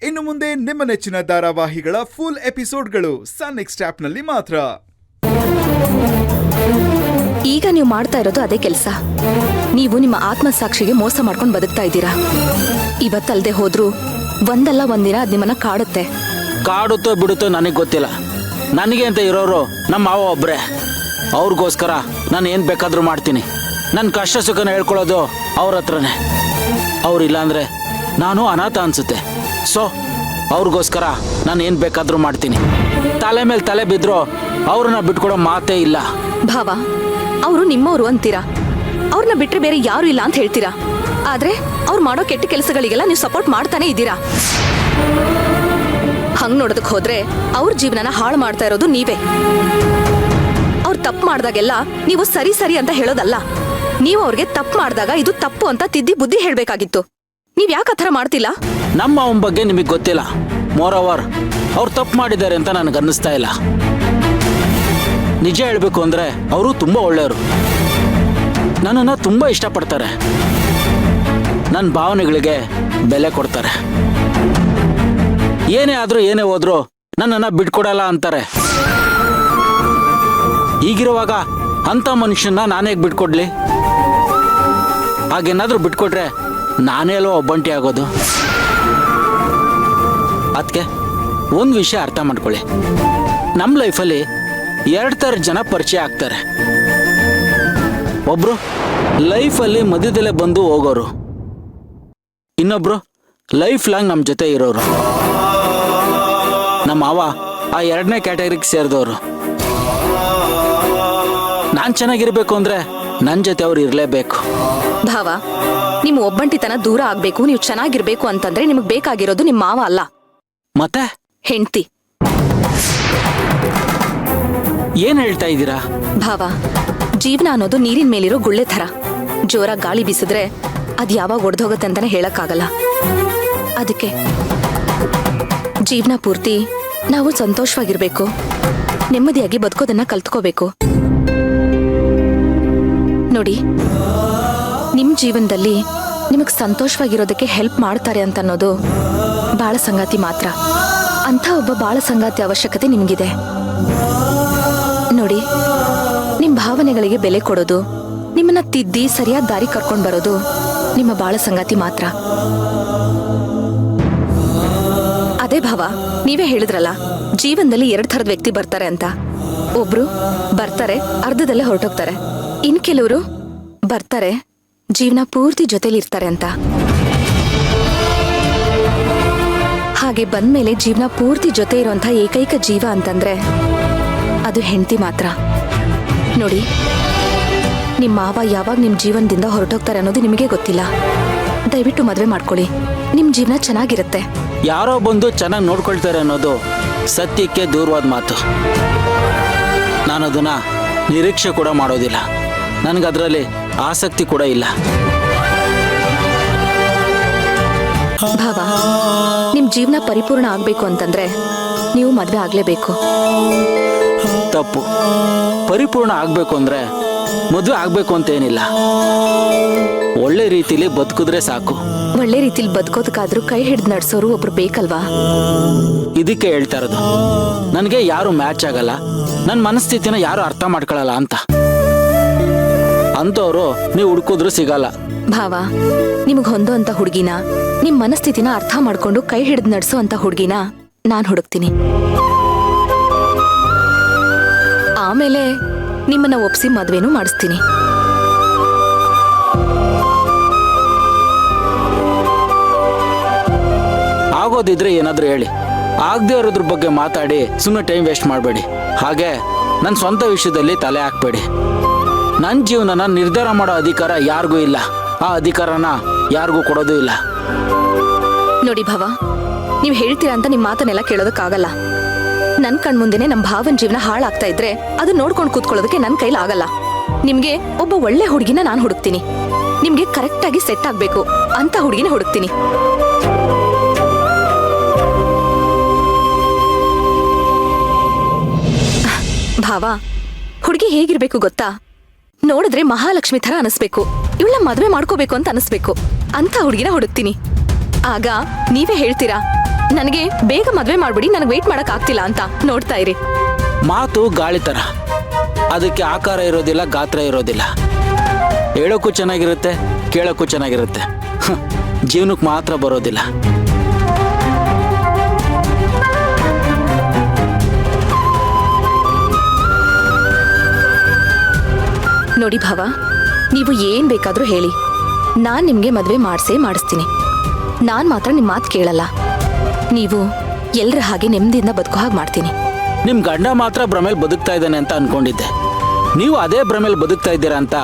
ಇನ್ನು ಮುಂದೆ ನಿಮ್ಮ ನೆಚ್ಚಿನ ಧಾರಾವಾಹಿಗಳ ಫುಲ್ ಎಪಿಸೋಡ್ಗಳು ಸನ್ ನೆಕ್ಸ್ಟ್ ಆಪ್ನಲ್ಲಿ ಮಾತ್ರ. ಈಗ ನೀವು ಮಾಡ್ತಾ ಇರೋದು ಅದೇ ಕೆಲಸ. ನೀವು ನಿಮ್ಮ ಆತ್ಮಸಾಕ್ಷಿಗೆ ಮೋಸ ಮಾಡ್ಕೊಂಡು ಬದುಕ್ತಾ ಇದ್ದೀರಾ. ಇವತ್ತಲ್ದೆ ಹೋದ್ರೂ ಒಂದಲ್ಲ ಒಂದಿನ ಅದ್ ನಿಮ್ಮನ್ನ ಕಾಡುತ್ತೆ. ಕಾಡುತ್ತೋ ಬಿಡುತ್ತೋ ನನಗೆ ಗೊತ್ತಿಲ್ಲ. ನನಗೆ ಅಂತ ಇರೋರು ನಮ್ಮ ಮಾವ ಒಬ್ಬರೇ. ಅವ್ರಿಗೋಸ್ಕರ ನಾನು ಏನು ಬೇಕಾದರೂ ಮಾಡ್ತೀನಿ. ನನ್ನ ಕಷ್ಟ ಸುಖನ ಹೇಳ್ಕೊಳ್ಳೋದು ಅವ್ರ ಹತ್ರನೇ. ಅವ್ರಿಲ್ಲ ಅಂದರೆ ನಾನು ಅನಾಥ ಅನಿಸುತ್ತೆ. ಸೊ ಅವ್ರಿಗೋಸ್ಕರ ನಾನು ಏನು ಬೇಕಾದರೂ ಮಾಡ್ತೀನಿ. ತಲೆ ಮೇಲೆ ತಲೆ ಬಿದ್ದರೂ ಅವ್ರನ್ನ ಬಿಟ್ಕೊಡೋ ಮಾತೇ ಇಲ್ಲ. ಭಾವ, ಅವರು ನಿಮ್ಮವರು ಅಂತೀರಾ, ಅವ್ರನ್ನ ಬಿಟ್ಟರೆ ಬೇರೆ ಯಾರು ಇಲ್ಲ ಅಂತ ಹೇಳ್ತೀರಾ. ಆದ್ರೆ ಅವ್ರು ಮಾಡೋ ಕೆಟ್ಟ ಕೆಲಸಗಳಿಗೆಲ್ಲ ನೀವು ಸಪೋರ್ಟ್ ಮಾಡ್ತಾನೆ ಇದ್ದೀರಾ. ಹಂಗ್ ನೋಡೋದಕ್ಕೆ ಹೋದ್ರೆ ಅವ್ರ ಜೀವನನ ಹಾಳು ಮಾಡ್ತಾ ಇರೋದು ನೀವೇ. ಅವ್ರು ತಪ್ಪು ಮಾಡಿದಾಗೆಲ್ಲ ನೀವು ಸರಿ ಸರಿ ಅಂತ ಹೇಳೋದಲ್ಲ, ನೀವು ಅವ್ರಿಗೆ ತಪ್ಪು ಮಾಡಿದಾಗ ಇದು ತಪ್ಪು ಅಂತ ತಿದ್ದಿ ಬುದ್ಧಿ ಹೇಳ್ಬೇಕಾಗಿತ್ತು. ನೀವ್ ಯಾಕೆ ಆ ಥರ ಮಾಡ್ತಿಲ್ಲ? ನಮ್ಮ ಅವನ ಬಗ್ಗೆ ನಿಮಗೆ ಗೊತ್ತಿಲ್ಲ. ಮೋರ್ ಓವರ್ ಅವ್ರು ತಪ್ಪು ಮಾಡಿದ್ದಾರೆ ಅಂತ ನನಗೆ ಅನ್ನಿಸ್ತಾ ಇಲ್ಲ. ನಿಜ ಹೇಳಬೇಕು ಅಂದರೆ ಅವರು ತುಂಬ ಒಳ್ಳೆಯವರು. ನನ್ನನ್ನು ತುಂಬ ಇಷ್ಟಪಡ್ತಾರೆ. ನನ್ನ ಭಾವನೆಗಳಿಗೆ ಬೆಲೆ ಕೊಡ್ತಾರೆ. ಏನೇ ಆದರೂ ಏನೇ ಹೋದ್ರೂ ನನ್ನನ್ನು ಬಿಟ್ಕೊಡಲ್ಲ ಅಂತಾರೆ. ಈಗಿರುವಾಗ ಅಂಥ ಮನುಷ್ಯನ ನಾನೇ ಬಿಟ್ಕೊಡ್ಲಿ? ಹಾಗೇನಾದರೂ ಬಿಟ್ಕೊಟ್ರೆ ನಾನೇಲೋ ಒಬ್ಬಂಟಿ ಆಗೋದು. ಅದಕ್ಕೆ ಒಂದು ವಿಷಯ ಅರ್ಥ ಮಾಡ್ಕೊಳ್ಳಿ. ನಮ್ಮ ಲೈಫಲ್ಲಿ 2 ಥರ ಜನ ಪರಿಚಯ ಆಗ್ತಾರೆ. ಒಬ್ರು ಲೈಫಲ್ಲಿ ಮಧ್ಯದಲ್ಲೇ ಬಂದು ಹೋಗೋರು, ಇನ್ನೊಬ್ರು ಲೈಫ್ ಲಾಂಗ್ ನಮ್ಮ ಜೊತೆ ಇರೋರು. ನಮ್ಮ ಮಾವ ಆ 2ನೇ ಕ್ಯಾಟಗರಿಗೆ ಸೇರಿದವರು. ನಾನು ಚೆನ್ನಾಗಿರ್ಬೇಕು ಅಂದರೆ ನನ್ನ ಜೊತೆ ಅವ್ರು ಇರಲೇಬೇಕು. ಭಾವ, ನಿಮ್ಮ ಒಬ್ಬಂಟಿತನ ದೂರ ಆಗ್ಬೇಕು, ನೀವು ಚೆನ್ನಾಗಿರ್ಬೇಕು ಅಂತಂದ್ರೆ ನಿಮಗೆ ಬೇಕಾಗಿರೋದು ನಿಮ್ಮ ಮಾವ ಅಲ್ಲ, ಮತ್ತೆ ಹೆಂಡ್ತಿ. ಏನ್ ಹೇಳ್ತಾ ಇದ್ದೀರಾ? ಭಾವ, ಜೀವನ ಅನ್ನೋದು ನೀರಿನ ಮೇಲಿರೋ ಗುಳ್ಳೆ ಥರ. ಜೋರಾಗಿ ಗಾಳಿ ಬೀಸಿದ್ರೆ ಅದ್ ಯಾವಾಗ ಒಡೆದೋಗುತ್ತೆ ಅಂತಾನೆ ಹೇಳಕ್ಕಾಗಲ್ಲ. ಅದಕ್ಕೆ ಜೀವನ ಪೂರ್ತಿ ನಾವು ಸಂತೋಷವಾಗಿರ್ಬೇಕು, ನೆಮ್ಮದಿಯಾಗಿ ಬದುಕೋದನ್ನ ಕಲ್ತ್ಕೋಬೇಕು. ನೋಡಿ, ನಿಮ್ ಜೀವನದಲ್ಲಿ ನಿಮಗ್ ಸಂತೋಷವಾಗಿರೋದಕ್ಕೆ ಹೆಲ್ಪ್ ಮಾಡ್ತಾರೆ ಅಂತ ಅನ್ನೋದು ಬಾಳ ಸಂಗಾತಿ ಮಾತ್ರ. ಅಂಥ ಒಬ್ಬ ಬಾಳ ಸಂಗಾತಿ ಅವಶ್ಯಕತೆ ನಿಮ್ಗಿದೆ. ನೋಡಿ, ನಿಮ್ ಭಾವನೆಗಳಿಗೆ ಬೆಲೆ ಕೊಡೋದು, ನಿಮ್ಮನ್ನ ತಿದ್ದಿ ಸರಿಯಾದ ದಾರಿ ಕರ್ಕೊಂಡ್ ಬರೋದು ನಿಮ್ಮ ಬಾಳ ಸಂಗಾತಿ ಮಾತ್ರ. ಅದೇ ಭಾವ, ನೀವೇ ಹೇಳಿದ್ರಲ್ಲ, ಜೀವನದಲ್ಲಿ 2 ಥರದ ವ್ಯಕ್ತಿ ಬರ್ತಾರೆ ಅಂತ. ಒಬ್ರು ಬರ್ತಾರೆ, ಅರ್ಧದಲ್ಲೇ ಹೊರಟೋಗ್ತಾರೆ. ಇನ್ ಕೆಲವರು ಬರ್ತಾರೆ, ಜೀವನ ಪೂರ್ತಿ ಜೊತೆಲಿ ಇರ್ತಾರೆ ಅಂತ. ಹಾಗೆ ಬಂದ್ಮೇಲೆ ಜೀವನ ಪೂರ್ತಿ ಜೊತೆ ಇರುವಂತಹ ಏಕೈಕ ಜೀವ ಅಂತಂದ್ರೆ ಅದು ಹೆಂಡತಿ ಮಾತ್ರ. ನೋಡಿ, ನಿಮ್ಮ ಮಾವ ಯಾವಾಗ ನಿಮ್ ಜೀವನದಿಂದ ಹೊರಟೋಗ್ತಾರೆ ಅನ್ನೋದು ನಿಮಗೆ ಗೊತ್ತಿಲ್ಲ. ದಯವಿಟ್ಟು ಮದುವೆ ಮಾಡ್ಕೊಳ್ಳಿ, ನಿಮ್ ಜೀವನ ಚೆನ್ನಾಗಿರುತ್ತೆ. ಯಾರೋ ಬಂದು ಚೆನ್ನಾಗಿ ನೋಡ್ಕೊಳ್ತಾರೆ ಅನ್ನೋದು ಸತ್ಯಕ್ಕೆ ದೂರವಾದ ಮಾತು. ನಾನು ಅದನ್ನ ನಿರೀಕ್ಷೆ ಕೂಡ ಮಾಡೋದಿಲ್ಲ. ನನಗದರಲ್ಲಿ ಆಸಕ್ತಿ ಕೂಡ ಇಲ್ಲ. ಭಾವ, ನಿಮ್ ಜೀವನ ಪರಿಪೂರ್ಣ ಆಗ್ಬೇಕು ಅಂತಂದ್ರೆ ನೀವು ಮದ್ವೆ ಆಗ್ಲೇಬೇಕು. ತಪ್ಪು. ಪರಿಪೂರ್ಣ ಆಗ್ಬೇಕು ಅಂದ್ರೆ ಮದುವೆ ಆಗ್ಬೇಕು ಅಂತ ಏನಿಲ್ಲ. ಒಳ್ಳೆ ರೀತಿಲಿ ಬದುಕಿದ್ರೆ ಸಾಕು. ಒಳ್ಳೆ ರೀತಿಲಿ ಬದುಕೋದಕ್ಕಾದ್ರೂ ಕೈ ಹಿಡಿದು ನಡ್ಸೋರು ಒಬ್ರು ಬೇಕಲ್ವಾ? ಇದಕ್ಕೆ ಹೇಳ್ತಾ ಇರೋದು, ನನಗೆ ಯಾರು ಮ್ಯಾಚ್ ಆಗಲ್ಲ, ನನ್ನ ಮನಸ್ಥಿತಿನ ಯಾರು ಅರ್ಥ ಮಾಡ್ಕೊಳ್ಳಲ್ಲ ಅಂತ. ಅಂತವ್ರು ನೀವು ಹುಡುಕಿದ್ರು ಸಿಗಲ್ಲ. ಭಾವ, ನಿಮಗ್ ಹೊಂದೋ ಅಂತ ಹುಡುಗಿನ, ನಿಮ್ ಮನಸ್ಥಿತಿನ ಅರ್ಥ ಮಾಡ್ಕೊಂಡು ಕೈ ಹಿಡಿದು ನಡ್ಸೋ ಅಂತ ಹುಡುಗಿನ ನಾನ್ ಹುಡುಕ್ತೀನಿ. ಆಮೇಲೆ ನಿಮ್ಮನ್ನ ಒಪ್ಸಿ ಮದ್ವೆನೂ ಮಾಡಿಸ್ತೀನಿ. ಆಗೋದಿದ್ರೆ ಏನಾದ್ರೂ ಹೇಳಿ. ಆಗದೆ ಇರೋದ್ರ ಬಗ್ಗೆ ಮಾತಾಡಿ ಸುಮ್ಮನೆ ಟೈಮ್ ವೇಸ್ಟ್ ಮಾಡಬೇಡಿ. ಹಾಗೆ ನನ್ನ ಸ್ವಂತ ವಿಷಯದಲ್ಲಿ ತಲೆ ಹಾಕ್ಬೇಡಿ. ನನ್ನ ಜೀವನನ ನಿರ್ಧಾರ ಮಾಡೋ ಅಧಿಕಾರ ಯಾರಿಗೂ ಇಲ್ಲ. ಆ ಅಧಿಕಾರನ ಯಾರಿಗೂ ಕೊಡೋದು ಇಲ್ಲ. ನೋಡಿ ಭಾವ, ನೀವ್ ಹೇಳ್ತೀರಾ ಅಂತ ನಿಮ್ ಮಾತನ್ನೆಲ್ಲ ಕೇಳೋದಕ್ಕಾಗಲ್ಲ. ನನ್ ಕಣ್ಮುಂದೆನೆ ನಮ್ ಭಾವನ್ ಜೀವನ ಹಾಳಾಗ್ತಾ ಇದ್ರೆ ಅದು ನೋಡ್ಕೊಂಡು ಕೂತ್ಕೊಳ್ಳೋದಕ್ಕೆ ನನ್ ಕೈಲಿ ಆಗಲ್ಲ. ನಿಮ್ಗೆ ಒಬ್ಬ ಒಳ್ಳೆ ಹುಡುಗಿನ ನಾನು ಹುಡುಕ್ತೀನಿ. ನಿಮ್ಗೆ ಕರೆಕ್ಟ್ ಆಗಿ ಸೆಟ್ ಆಗ್ಬೇಕು ಅಂತ ಹುಡುಗಿನ ಹುಡುಕ್ತೀನಿ. ಭಾವ, ಹುಡುಗಿ ಹೇಗಿರ್ಬೇಕು ಗೊತ್ತಾ? ನೋಡಿದ್ರೆ ಮಹಾಲಕ್ಷ್ಮಿ ತರ ಅನಿಸ್ಬೇಕು. ಇವಳ ಮದ್ವೆ ಮಾಡ್ಕೋಬೇಕು ಅಂತ ಅನಿಸ್ಬೇಕು. ಅಂತ ಹುಡುಗಿನ ಹುಡುಕ್ತೀನಿ. ಆಗ ನೀವೇ ಹೇಳ್ತೀರಾ ನನಗೆ ಬೇಗ ಮದ್ವೆ ಮಾಡ್ಬಿಡಿ, ನನಗೆ ವೇಟ್ ಮಾಡಕ್ ಆಗ್ತಿಲ್ಲ ಅಂತ. ನೋಡ್ತಾ ಇರಿ. ಮಾತು ಗಾಳಿ ತರ, ಅದಕ್ಕೆ ಆಕಾರ ಇರೋದಿಲ್ಲ, ಗಾತ್ರ ಇರೋದಿಲ್ಲ. ಹೇಳೋಕ್ಕೂ ಚೆನ್ನಾಗಿರುತ್ತೆ, ಕೇಳೋಕ್ಕೂ ಚೆನ್ನಾಗಿರುತ್ತೆ. ಜೀವನಕ್ಕೆ ಮಾತ್ರ ಬರೋದಿಲ್ಲ. ನೋಡಿ ಭಾವ, ನೀವು ಏನ್ ಬೇಕಾದ್ರೂ ಹೇಳಿ, ನಾನ್ ನಿಮ್ಗೆ ಮದ್ವೆ ಮಾಡಿಸ್ತೀನಿ. ನಾನ್ ಮಾತ್ರ ನಿಮ್ ಮಾತು ಕೇಳಲ್ಲ. ನೀವು ಎಲ್ರ ಹಾಗೆ ನೆಮ್ಮದಿಯಿಂದ ಬದುಕೋ ಹಾಗೆ ಮಾಡ್ತೀನಿ. ನಿಮ್ ಗಂಡ ಮಾತ್ರ ಭ್ರಮೇಲ್ ಬದುಕ್ತಾ ಇದ್ದಾನೆ ಅಂತ ಅನ್ಕೊಂಡಿದ್ದೆ. ನೀವು ಅದೇ ಭ್ರಮೇಲ್ ಬದುಕ್ತಾ ಇದ್ದೀರಾ ಅಂತ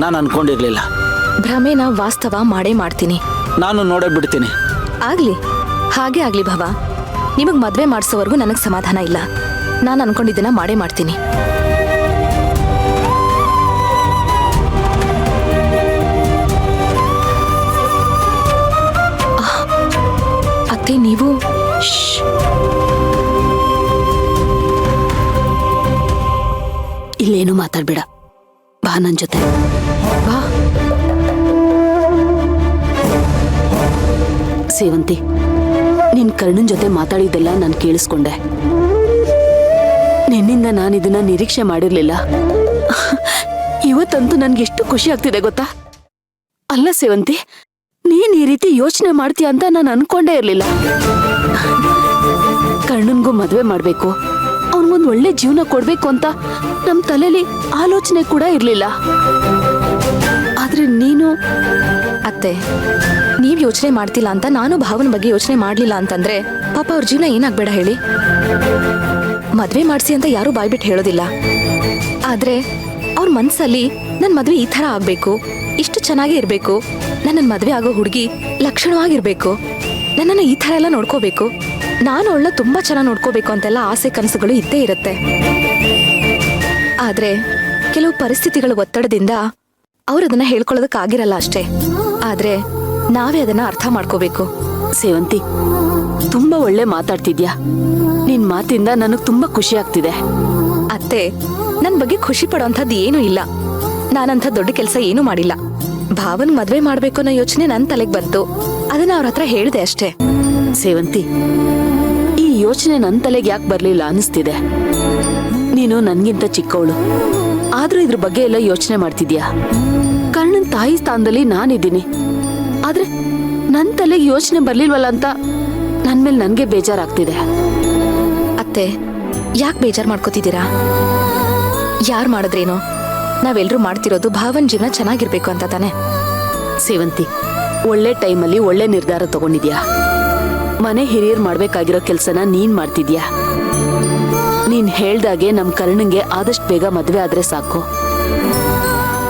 ನಾನು ಅನ್ಕೊಂಡಿರ್ಲಿಲ್ಲ. ಭ್ರಮೆನ ವಾಸ್ತವ ಮಾಡೇ ಮಾಡ್ತೀನಿ. ನಾನು ನೋಡೇ ಬಿಡ್ತೀನಿ. ಆಗ್ಲಿ, ಹಾಗೆ ಆಗ್ಲಿ ಭಾವ. ನಿಮಗ್ ಮದ್ವೆ ಮಾಡಿಸೋವರೆಗೂ ನನಗ್ ಸಮಾಧಾನ ಇಲ್ಲ. ನಾನು ಅನ್ಕೊಂಡಿದ್ದನ್ನ ಮಾಡೇ ಮಾಡ್ತೀನಿ. ಅತ್ತೆ, ನೀವು ಇಲ್ಲೇನು ಮಾತಾಡ್ಬೇಡ, ಬಾ ನನ್ ಜೊತೆ ಬಾ. ಸೇವಂತಿ, ನಿನ್ ಕರ್ಣನ್ ಜೊತೆ ಮಾತಾಡಿದ್ದೆಲ್ಲ ನಾನು ಕೇಳಿಸ್ಕೊಂಡೆ. ನಿನ್ನಿಂದ ನಾನಿದನ್ನ ನಿರೀಕ್ಷೆ ಮಾಡಿರ್ಲಿಲ್ಲ. ಇವತ್ತಂತೂ ನನ್ಗೆಷ್ಟು ಖುಷಿ ಆಗ್ತಿದೆ ಗೊತ್ತಾ? ಅಲ್ಲ ಸೇವಂತಿ, ನೀನ್ ಈ ರೀತಿ ಯೋಚನೆ ಮಾಡ್ತೀಯ ಅಂತ ನಾನು ಅನ್ಕೊಂಡೇ ಇರ್ಲಿಲ್ಲ. ಕರ್ಣನ್ಗೂ ಮದ್ವೆ ಮಾಡ್ಬೇಕು, ಅವನ್ಗೊಂದ್ ಒಳ್ಳೆ ಜೀವನ ಕೊಡ್ಬೇಕು ಅಂತ ನಮ್ ತಲೆಯಲ್ಲಿ ಆಲೋಚನೆ ಕೂಡ ಇರ್ಲಿಲ್ಲ. ಆದ್ರೆ ನೀನು ಅತ್ತೆ, ನೀವ್ ಯೋಚನೆ ಮಾಡ್ತಿಲ್ಲ ಅಂತ ನಾನು ಭಾವನ ಬಗ್ಗೆ ಯೋಚನೆ ಮಾಡ್ಲಿಲ್ಲ ಅಂತಂದ್ರೆ ಪಾಪ ಅವ್ರ ಜೀವನ ಏನಾಗ್ಬೇಡ ಹೇಳಿ. ಮದ್ವೆ ಮಾಡ್ಸಿ ಅಂತ ಯಾರು ಬಾಯ್ಬಿಟ್ಟು ಹೇಳೋದಿಲ್ಲ. ಆದ್ರೆ ಅವ್ರ ಮನ್ಸಲ್ಲಿ ನನ್ ಮದ್ವೆ ಈ ತರ ಆಗ್ಬೇಕು, ಇಷ್ಟು ಚೆನ್ನಾಗಿ ಇರ್ಬೇಕು, ನನ್ನ ಮದ್ವೆ ಆಗೋ ಹುಡುಗಿ ಲಕ್ಷಣವಾಗಿರ್ಬೇಕು, ನನ್ನನ್ನು ಈ ತರ ಎಲ್ಲ ನೋಡ್ಕೋಬೇಕು, ನಾನು ಅವಳನ್ನ ತುಂಬಾ ಚೆನ್ನಾಗಿ ನೋಡ್ಕೋಬೇಕು ಅಂತೆಲ್ಲ ಆಸೆ ಕನಸುಗಳು ಇದ್ದೇ ಇರುತ್ತೆ. ಆದ್ರೆ ಕೆಲವು ಪರಿಸ್ಥಿತಿಗಳ ಒತ್ತಡದಿಂದ ಅವ್ರು ಅದನ್ನ ಹೇಳ್ಕೊಳ್ಳೋದಕ್ಕಾಗಿರಲ್ಲ ಅಷ್ಟೇ. ಆದ್ರೆ ನಾವೇ ಅದನ್ನ ಅರ್ಥ ಮಾಡ್ಕೋಬೇಕು. ಸೇವಂತಿ, ತುಂಬಾ ಒಳ್ಳೆ ಮಾತಾಡ್ತಿದ್ಯಾ. ನಿನ್ ಮಾತಿಂದ ನನಗ್ ತುಂಬಾ ಖುಷಿ ಆಗ್ತಿದೆ. ಅತ್ತೆ, ನನ್ ಬಗ್ಗೆ ಖುಷಿ ಪಡೋಂಥದ್ದು ಏನೂ ಇಲ್ಲ. ನಾನಂಥ ದೊಡ್ಡ ಕೆಲಸ ಏನೂ ಮಾಡಿಲ್ಲ. ಭಾವನ್ ಮದ್ವೆ ಮಾಡ್ಬೇಕು ಅನ್ನೋ ಯೋಚನೆ ನನ್ ತಲೆಗ್ ಬಂತು, ಅದನ್ನ ಅವ್ರ ಹತ್ರ ಹೇಳ್ದೆ ಅಷ್ಟೇ. ಸೇವಂತಿ, ಈ ಯೋಚನೆ ನನ್ ತಲೆಗೆ ಯಾಕೆ ಬರ್ಲಿಲ್ಲ ಅನಿಸ್ತಿದೆ. ನೀನು ನನ್ಗಿಂತ ಚಿಕ್ಕವಳು, ಆದ್ರೂ ಇದ್ರ ಬಗ್ಗೆ ಎಲ್ಲ ಯೋಚನೆ ಮಾಡ್ತಿದ್ಯಾ. ಕರ್ಣನ್ ತಾಯಿ ಸ್ಥಾನದಲ್ಲಿ ನಾನಿದ್ದೀನಿ, ಆದ್ರೆ ನನ್ ತಲೆಗೆ ಯೋಚನೆ ಬರ್ಲಿಲ್ವಲ್ಲ ಅಂತ ನನ್ ಮೇಲೆ ನನ್ಗೆ ಬೇಜಾರಾಗ್ತಿದೆ. ಅತ್ತೆ, ಯಾಕೆ ಬೇಜಾರ್ ಮಾಡ್ಕೋತಿದ್ದೀರಾ? ಯಾರ್ ಮಾಡಿದ್ರೇನು, ನಾವೆಲ್ರೂ ಮಾಡ್ತಿರೋದು ಭಾವನ್ ಜೀವನ ಚೆನ್ನಾಗಿರ್ಬೇಕು ಅಂತ ತಾನೆ. ಸೇವಂತಿ, ಒಳ್ಳೆ ಟೈಮಲ್ಲಿ ಒಳ್ಳೆ ನಿರ್ಧಾರ ತಗೊಂಡಿದ್ಯಾ. ಮನೆ ಹಿರಿಯರ್ ಮಾಡ್ಬೇಕಾಗಿರೋ ಕೆಲ್ಸನ ನೀನ್ ಮಾಡ್ತಿದ್ಯಾ. ನೀನ್ ಹೇಳ್ದಾಗೆ ನಮ್ ಕರ್ಣಂಗೆ ಆದಷ್ಟು ಬೇಗ ಮದ್ವೆ ಆದ್ರೆ ಸಾಕು.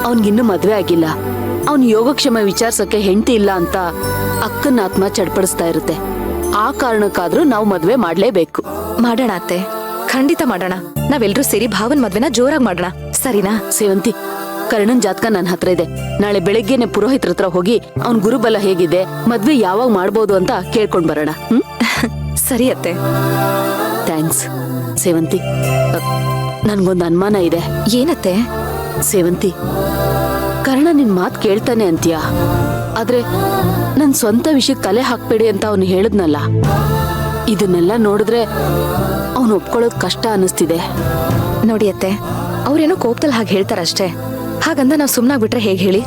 ಅವನ್ಗಿನ್ನೂ ಮದ್ವೆ ಆಗಿಲ್ಲ, ಅವನ್ ಯೋಗಕ್ಷೇಮ ವಿಚಾರ್ಸಕ್ಕೆ ಹೆಂಡತಿ ಇಲ್ಲ ಅಂತ ಅಕ್ಕನ ಆತ್ಮ ಚಡ್ಪಡಿಸ್ತಾ ಇರುತ್ತೆ. ಆ ಕಾರಣಕ್ಕಾದ್ರೂ ನಾವು ಮದ್ವೆ ಮಾಡ್ಲೇಬೇಕು. ಮಾಡೋಣ ಅತ್ತೆ, ಖಂಡಿತ ಮಾಡೋಣ. ನಾವೆಲ್ರೂ ಸೇರಿ ಭಾವನ್ ಮದ್ವೆನ ಜೋರಾಗಿ ಮಾಡೋಣ, ಸರಿನಾ? ಸೇವಂತಿ, ಕರ್ಣನ್ ಜಾತಕ ನನ್ನ ಹತ್ರ ಇದೆ. ನಾಳೆ ಬೆಳಗ್ಗೆನೆ ಪುರೋಹಿತರ ಹತ್ರ ಹೋಗಿ ಅವ್ನ್ ಗುರುಬಲ ಹೇಗಿದೆ, ಮದ್ವೆ ಯಾವಾಗ ಮಾಡ್ಬೋದು ಅಂತ ಕೇಳ್ಕೊಂಡ್ ಬರೋಣ. ಸರಿ ಅತ್ತೆ. ಥ್ಯಾಂಕ್ಸ್. ಸೇವಂತಿ, ನನ್ಗೊಂದು ಅನುಮಾನ ಇದೆ. ಏನತ್ತೆ? ಸೇವಂತಿ, ಕರ್ಣ ನಿನ್ ಮಾತ್ ಕೇಳ್ತಾನೆ ಅಂತೀಯಾ, ಆದ್ರೆ ನನ್ ಸ್ವಂತ ವಿಷಯಕ್ಕೆ ತಲೆ ಹಾಕ್ಬೇಡಿ ಅಂತ ಅವನು ಹೇಳಿದ್ನಲ್ಲ. ಇದನ್ನೆಲ್ಲ ನೋಡಿದ್ರೆ ಅವನು ಒಪ್ಕೊಳ್ಳೋದು ಕಷ್ಟ ಅನಿಸ್ತಿದೆ. ನೋಡಿ ಅತ್ತೆ, ಅವ್ರೇನೋ ಕೋಪದಲ್ಲಿ ಹಾಗೆ ಹೇಳ್ತಾರಷ್ಟೇ. ಹಾಗಂದ ನಾವು ಸುಮ್ಮನಾಗ್ಬಿಟ್ರೆ ಹೇಗೆ ಹೇಳಿ?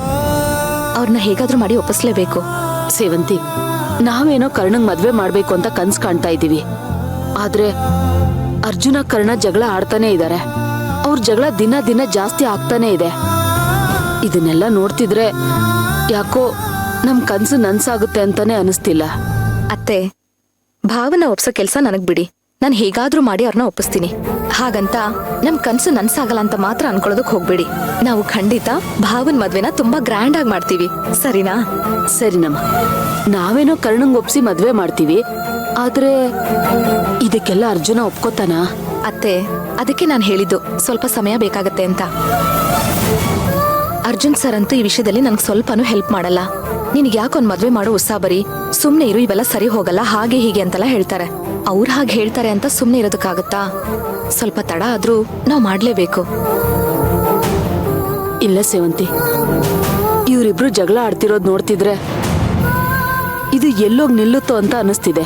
ಅವ್ರನ್ನ ಹೇಗಾದ್ರೂ ಮಾಡಿ ಒಪ್ಪಿಸ್ಲೇಬೇಕು. ಸೇವಂತಿ, ನಾವೇನೋ ಕರ್ಣಂಗ್ ಮದ್ವೆ ಮಾಡ್ಬೇಕು ಅಂತ ಕನ್ಸ್ ಕಾಣ್ತಾ ಇದೀವಿ. ಆದ್ರೆ ಅರ್ಜುನ ಕರ್ಣ ಜಗಳ ಆಡ್ತಾನೆ ಇದ್ದಾರೆ. ಅವ್ರ ಜಗಳ ದಿನ ದಿನ ಜಾಸ್ತಿ ಆಗ್ತಾನೆ ಇದೆ. ಇದನ್ನೆಲ್ಲ ನೋಡ್ತಿದ್ರೆ ಯಾಕೋ ನಮ್ ಕನ್ಸು ನನ್ಸಾಗುತ್ತೆ ಅಂತಾನೆ ಅನಿಸ್ತಿಲ್ಲ. ಅತ್ತೆ, ಭಾವನ ಒಪ್ಸೋ ಕೆಲ್ಸ ನನಗ್ ಬಿಡಿ. ನಾನು ಹೇಗಾದ್ರೂ ಮಾಡಿ ಅವ್ರನ್ನ ಒಪ್ಪಿಸ್ತೀನಿ. ಹಾಗಂತ ನಮ್ ಕನ್ಸು ನನ್ಸಾಗಲ್ಲ ಅಂತ ಮಾತ್ರ ಅನ್ಕೊಳ್ಳೋದಕ್ ಹೋಗ್ಬೇಡಿ. ನಾವು ಖಂಡಿತ ಭಾವನ್ ಮದ್ವೆನ ತುಂಬಾ ಗ್ರ್ಯಾಂಡ್ ಆಗಿ ಮಾಡ್ತೀವಿ, ಸರಿನಾ? ಸರಿನಮ್ಮ, ನಾವೇನೋ ಕರ್ಣಂಗ್ ಒಪ್ಸಿ ಮದ್ವೆ ಮಾಡ್ತೀವಿ. ಆದ್ರೆ ಇದಕ್ಕೆಲ್ಲ ಅರ್ಜುನ ಒಪ್ಕೋತಾನ? ಅತ್ತೆ, ಅದಕ್ಕೆ ನಾನು ಹೇಳಿದ್ದು ಸ್ವಲ್ಪ ಸಮಯ ಬೇಕಾಗತ್ತೆ ಅಂತ. ಅರ್ಜುನ್ ಸರ್ ಅಂತೂ ಈ ವಿಷಯದಲ್ಲಿ ನನ್ಗೆ ಸ್ವಲ್ಪನೂ ಹೆಲ್ಪ್ ಮಾಡಲ್ಲ. ನಿನ್ಗೆ ಯಾಕೊಂದ್ ಮದ್ವೆ ಮಾಡೋ ಉತ್ಸಾಬರಿ, ಸುಮ್ನೆ ಇರು, ಇವೆಲ್ಲ ಸರಿ ಹೋಗಲ್ಲ, ಹಾಗೆ ಹೀಗೆ ಅಂತೆಲ್ಲ ಹೇಳ್ತಾರೆ. ಅವ್ರು ಹಾಗೆ ಹೇಳ್ತಾರೆ ಅಂತ ಸುಮ್ನೆ ಇರೋದಕ್ಕಾಗತ್ತಾ? ಸ್ವಲ್ಪ ತಡ ಆದ್ರೂ ನಾವ್ ಮಾಡ್ಲೇಬೇಕು. ಇಲ್ಲ ಸೇವಂತಿ, ಇವ್ರಿಬ್ರು ಜಗಳ ಆಡ್ತಿರೋದ್ ನೋಡ್ತಿದ್ರೆ ಇದು ಎಲ್ಲೋಗ್ ನಿಲ್ಲುತ್ತೋ ಅಂತ ಅನಿಸ್ತಿದೆ.